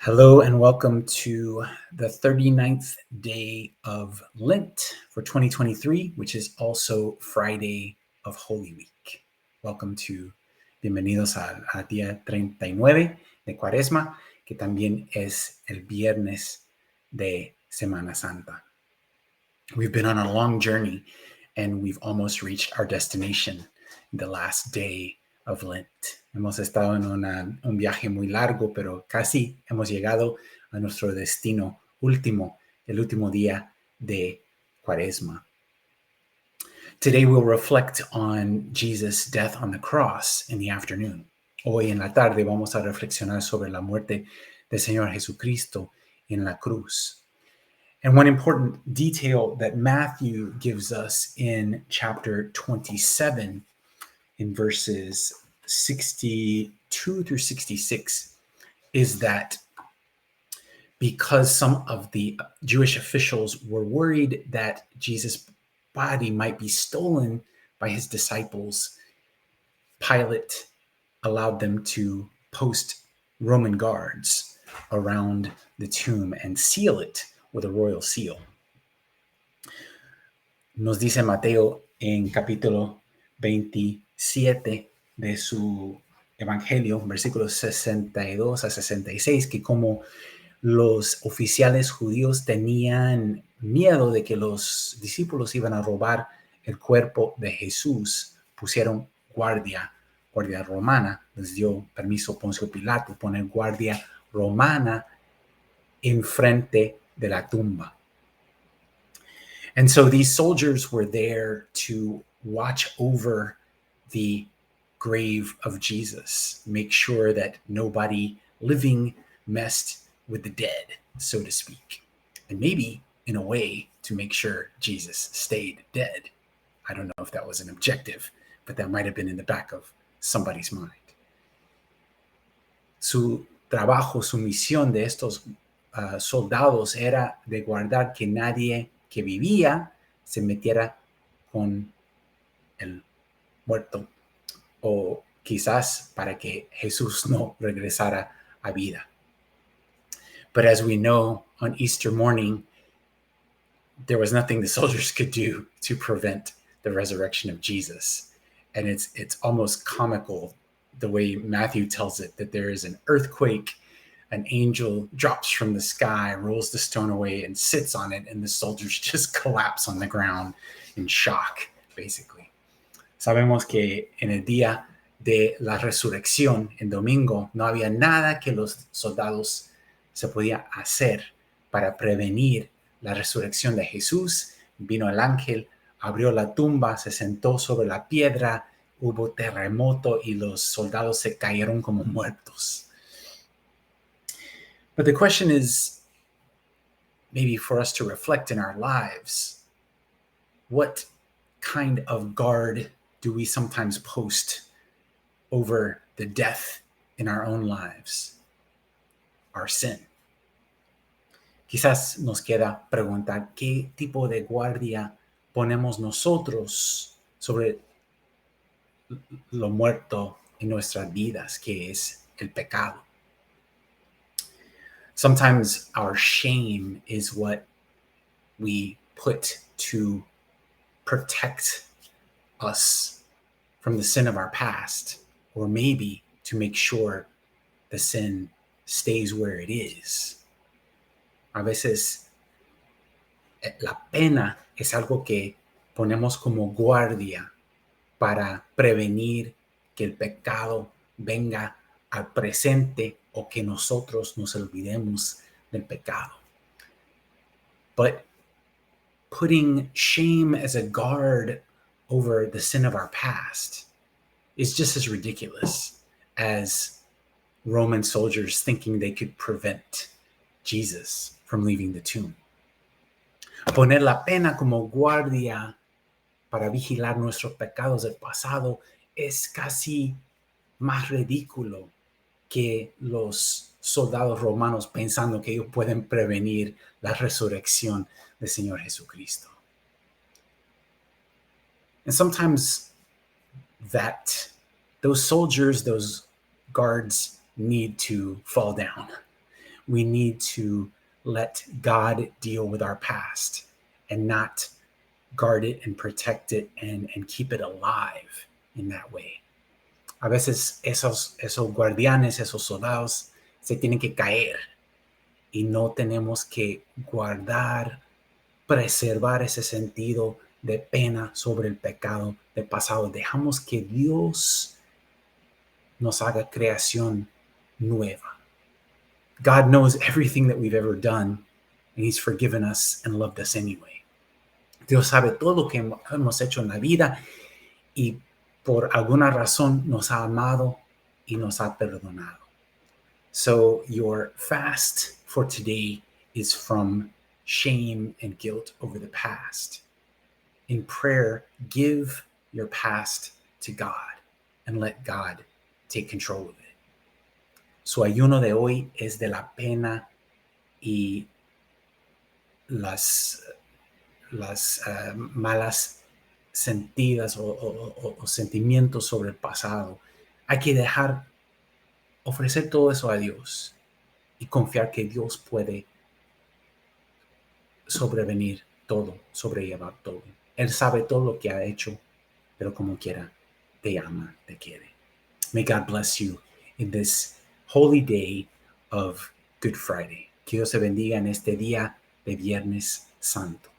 Hello and welcome to the 39th day of Lent for 2023, which is also Friday of Holy Week. Bienvenidos al día 39 de Cuaresma, que también es el viernes de Semana Santa. We've been on a long journey and we've almost reached our destination, the last day of Lent. Hemos estado en un viaje muy largo, pero casi hemos llegado a nuestro destino último, el último día de Cuaresma. Today we'll reflect on Jesus' death on the cross in the afternoon. Hoy en la tarde vamos a reflexionar sobre la muerte del Señor Jesucristo en la cruz. And one important detail that Matthew gives us in chapter 27, in verses 62 through 66, is that because some of the Jewish officials were worried that Jesus' body might be stolen by his disciples, Pilate allowed them to post Roman guards around the tomb and seal it with a royal seal. Nos dice Mateo en capítulo 27 de su Evangelio, versículos 62 a 66, que como los oficiales judíos tenían miedo de que los discípulos iban a robar el cuerpo de Jesús, pusieron guardia romana. Les dio permiso Poncio Pilato poner guardia romana enfrente de la tumba. And so these soldiers were there to watch over the grave of Jesus, make sure that nobody living messed with the dead, so to speak. And maybe, in a way, to make sure Jesus stayed dead. I don't know if that was an objective, but that might have been in the back of somebody's mind. Su trabajo, su misión de estos soldados era de guardar que nadie que vivía se metiera con el muerto, o quizás para que Jesús no regresara a vida. But as we know, on Easter morning, there was nothing the soldiers could do to prevent the resurrection of Jesus. And it's almost comical the way Matthew tells it, that there is an earthquake, an angel drops from the sky, rolls the stone away, and sits on it, and the soldiers just collapse on the ground in shock, basically. Sabemos que en el día de la resurrección, en domingo, no había nada que los soldados se podía hacer para prevenir la resurrección de Jesús. Vino el ángel, abrió la tumba, se sentó sobre la piedra, hubo terremoto y los soldados se cayeron como muertos. But the question is, maybe for us to reflect in our lives, what kind of guard do we sometimes post over the death in our own lives? Our sin. Quizás nos queda preguntar qué tipo de guardia ponemos nosotros sobre lo muerto en nuestras vidas, que es el pecado. Sometimes our shame is what we put to protect us from the sin of our past, or maybe to make sure the sin stays where it is. A veces la pena es algo que ponemos como guardia para prevenir que el pecado venga al presente o que nosotros nos olvidemos del pecado. But putting shame as a guard over the sin of our past is just as ridiculous as Roman soldiers thinking they could prevent Jesus from leaving the tomb. Poner la pena como guardia para vigilar nuestros pecados del pasado es casi más ridículo que los soldados romanos pensando que ellos pueden prevenir la resurrección del Señor Jesucristo. And sometimes those soldiers, those guards need to fall down. we need to let God deal with our past and not guard it and protect it and keep it alive in that way. A veces esos guardianes, esos soldados, se tienen que caer y no tenemos que guardar, preservar ese sentido de pena sobre el pecado del pasado. Dejamos que Dios nos haga creación nueva. God knows everything that we've ever done, and He's forgiven us and loved us anyway. Dios sabe todo lo que hemos hecho en la vida y por alguna razón nos ha amado y nos ha perdonado. So your fast for today is from shame and guilt over the past. In prayer, give your past to God and let God take control of it. Su ayuno de hoy es de la pena y las malas sentidas o sentimientos sobre el pasado. Hay que ofrecer todo eso a Dios y confiar que Dios puede sobrellevar todo. Él sabe todo lo que ha hecho, pero como quiera, te ama, te quiere. May God bless you in this holy day of Good Friday. Que Dios te bendiga en este día de Viernes Santo.